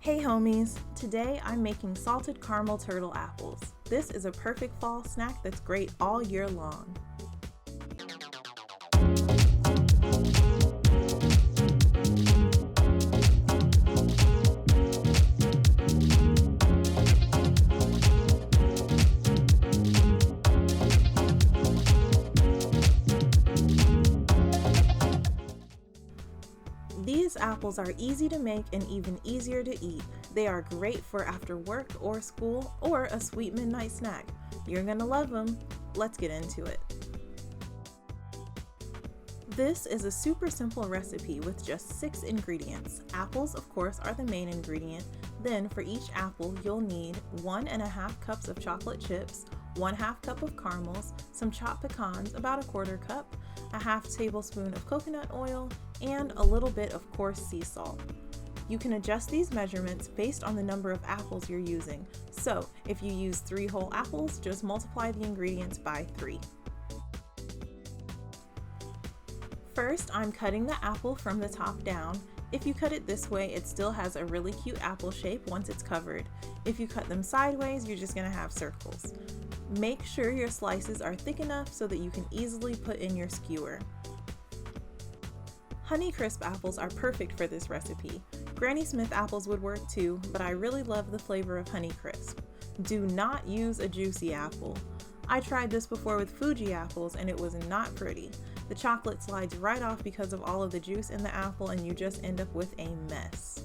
Hey homies! Today I'm making salted caramel turtle apples. This is a perfect fall snack that's great all year long. These apples are easy to make and even easier to eat. They are great for after work or school or a sweet midnight snack. You're gonna love them. Let's get into it. This is a super simple recipe with just 6 ingredients. Apples, of course, are the main ingredient. Then for each apple, you'll need 1.5 cups of chocolate chips, 1/2 cup of caramels, some chopped pecans, about 1/4 cup, a 1/2 tablespoon of coconut oil, and a little bit of coarse sea salt. You can adjust these measurements based on the number of apples you're using. So if you use 3 whole apples, just multiply the ingredients by 3. First, I'm cutting the apple from the top down. If you cut it this way, it still has a really cute apple shape once it's covered. If you cut them sideways, you're just gonna have circles. Make sure your slices are thick enough so that you can easily put in your skewer. Honeycrisp apples are perfect for this recipe. Granny Smith apples would work too, but I really love the flavor of Honeycrisp. Do not use a juicy apple. I tried this before with Fuji apples and it was not pretty. The chocolate slides right off because of all of the juice in the apple and you just end up with a mess.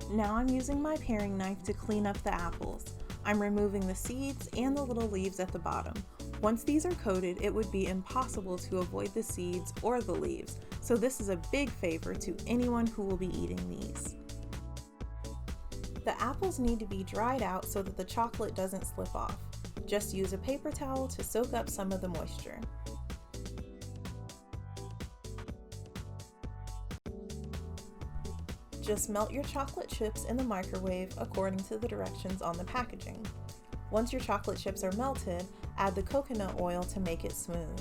Now I'm using my paring knife to clean up the apples. I'm removing the seeds and the little leaves at the bottom. Once these are coated, it would be impossible to avoid the seeds or the leaves, so this is a big favor to anyone who will be eating these. The apples need to be dried out so that the chocolate doesn't slip off. Just use a paper towel to soak up some of the moisture. Just melt your chocolate chips in the microwave according to the directions on the packaging. Once your chocolate chips are melted, add the coconut oil to make it smooth.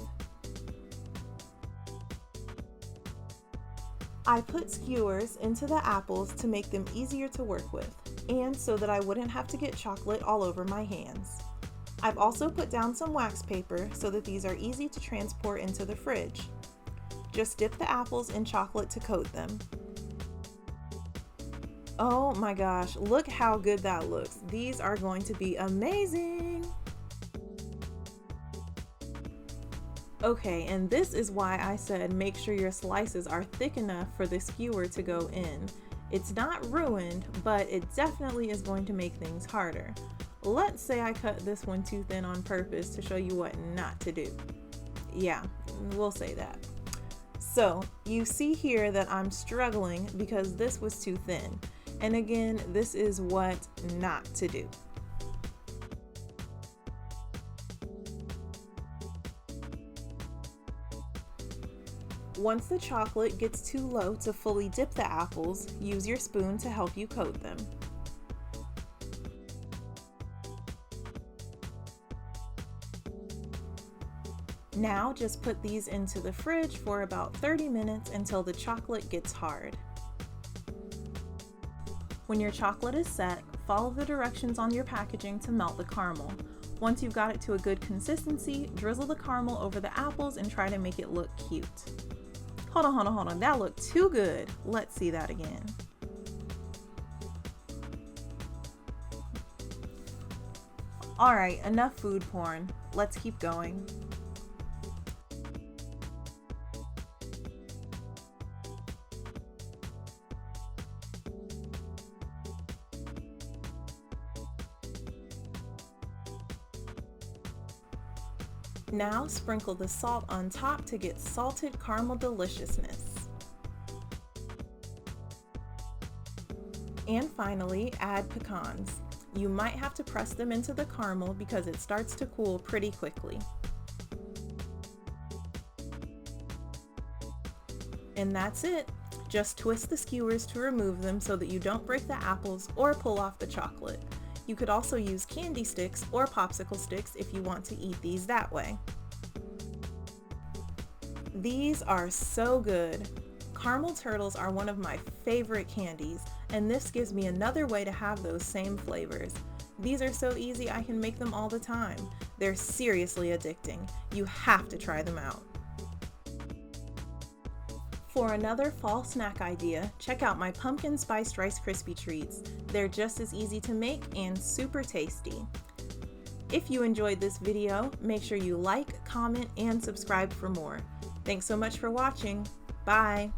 I put skewers into the apples to make them easier to work with, and so that I wouldn't have to get chocolate all over my hands. I've also put down some wax paper so that these are easy to transport into the fridge. Just dip the apples in chocolate to coat them. Oh my gosh, look how good that looks. These are going to be amazing. Okay, and this is why I said make sure your slices are thick enough for the skewer to go in. It's not ruined, but it definitely is going to make things harder. Let's say I cut this one too thin on purpose to show you what not to do. Yeah, we'll say that. So you see here that I'm struggling because this was too thin. And again, this is what not to do. Once the chocolate gets too low to fully dip the apples, use your spoon to help you coat them. Now just put these into the fridge for about 30 minutes until the chocolate gets hard. When your chocolate is set, follow the directions on your packaging to melt the caramel. Once you've got it to a good consistency, drizzle the caramel over the apples and try to make it look cute. Hold on, that looked too good. Let's see that again. Alright, enough food porn. Let's keep going. Now sprinkle the salt on top to get salted caramel deliciousness. And finally, add pecans. You might have to press them into the caramel because it starts to cool pretty quickly. And that's it. Just twist the skewers to remove them so that you don't break the apples or pull off the chocolate. You could also use candy sticks or popsicle sticks if you want to eat these that way. These are so good. Caramel turtles are one of my favorite candies, and this gives me another way to have those same flavors. These are so easy I can make them all the time. They're seriously addicting. You have to try them out. For another fall snack idea, check out my pumpkin spiced Rice Krispie treats. They're just as easy to make and super tasty. If you enjoyed this video, make sure you like, comment, and subscribe for more. Thanks so much for watching. Bye!